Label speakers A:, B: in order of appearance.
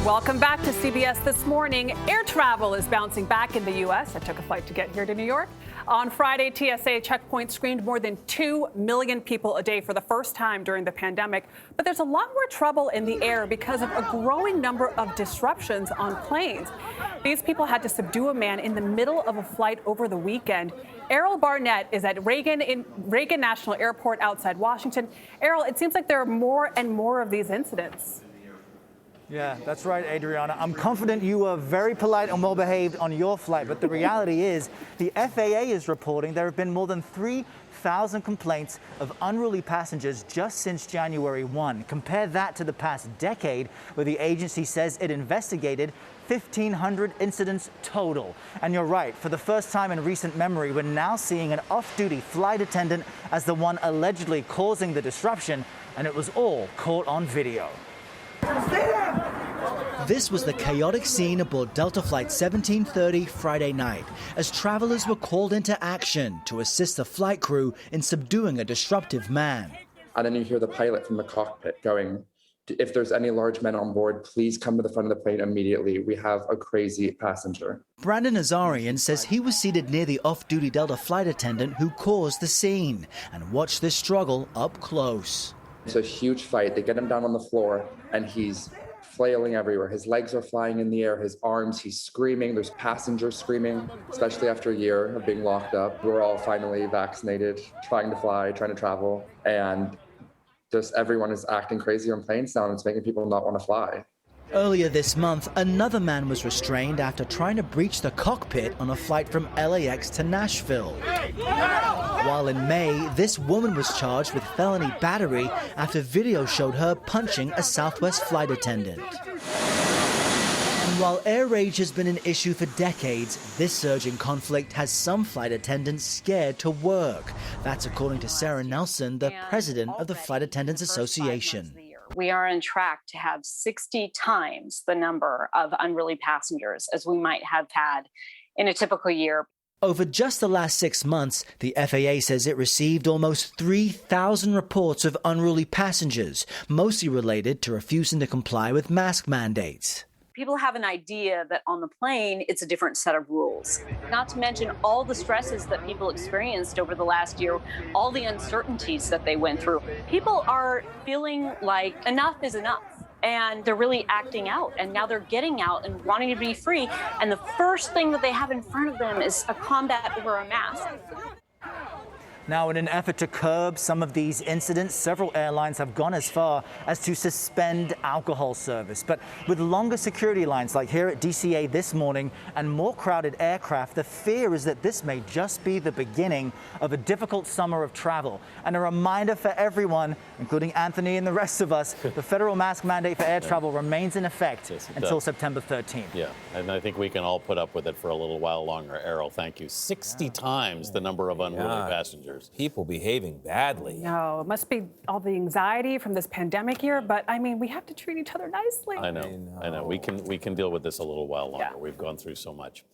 A: Welcome back to CBS This Morning. Air travel is bouncing back in the U.S. I took a flight to get here to New York. On Friday, TSA checkpoints screened more than 2 million people a day for the first time during the pandemic. But there's a lot more trouble in the air because of a growing number of disruptions on planes. These people had to subdue a man in the middle of a flight over the weekend. Errol Barnett is at Reagan National Airport outside Washington. Errol, it seems like there are more and more of these incidents.
B: Yeah, that's right, Adriana. I'm confident you were very polite and well-behaved on your flight, but the reality is the FAA is reporting there have been more than 3,000 complaints of unruly passengers just since January 1. Compare that to the past decade, where the agency says it investigated 1,500 incidents total. And you're right, for the first time in recent memory, we're now seeing an off-duty flight attendant as the one allegedly causing the disruption, and it was all caught on video.
C: This was the chaotic scene aboard Delta Flight 1730 Friday night, as travelers were called into action to assist the flight crew in subduing a disruptive man.
D: And then you hear the pilot from the cockpit going, "If there's any large men on board, please come to the front of the plane immediately. We have a crazy passenger."
C: Brandon Azarian says he was seated near the off-duty Delta flight attendant who caused the scene and watched this struggle up close.
D: It's a huge fight. They get him down on the floor and he's flailing everywhere. His legs are flying in the air, his arms, he's screaming. There's passengers screaming, especially after a year of being locked up. We're all finally vaccinated, trying to fly, trying to travel, and just everyone is acting crazy on planes now, and it's making people not want to fly.
C: Earlier this month, another man was restrained after trying to breach the cockpit on a flight from LAX to Nashville. While in May, this woman was charged with felony battery after video showed her punching a Southwest flight attendant. And while air rage has been an issue for decades, this surge in conflict has some flight attendants scared to work. That's according to Sarah Nelson, the president of the Flight Attendants Association.
E: We are on track to have 60 times the number of unruly passengers as we might have had in a typical year.
C: Over just the last 6 months, the FAA says it received almost 3,000 reports of unruly passengers, mostly related to refusing to comply with mask mandates.
E: People have an idea that on the plane, it's a different set of rules. Not to mention all the stresses that people experienced over the last year, all the uncertainties that they went through. People are feeling like enough is enough, and they're really acting out. And now they're getting out and wanting to be free. And the first thing that they have in front of them is a combat over a mask.
B: Now, in an effort to curb some of these incidents, several airlines have gone as far as to suspend alcohol service. But with longer security lines like here at DCA this morning and more crowded aircraft, the fear is that this may just be the beginning of a difficult summer of travel. And a reminder for everyone, including Anthony and the rest of us, the federal mask mandate for air travel remains in effect until September 13th.
F: Yeah, and I think we can all put up with it for a little while longer. Errol, thank you. 60 times the number of unruly passengers.
G: People behaving badly.
A: No, it must be all the anxiety from this pandemic year, but I mean, we have to treat each other nicely.
F: I know. We can deal with this a little while longer.
A: Yeah.
F: We've gone through so much.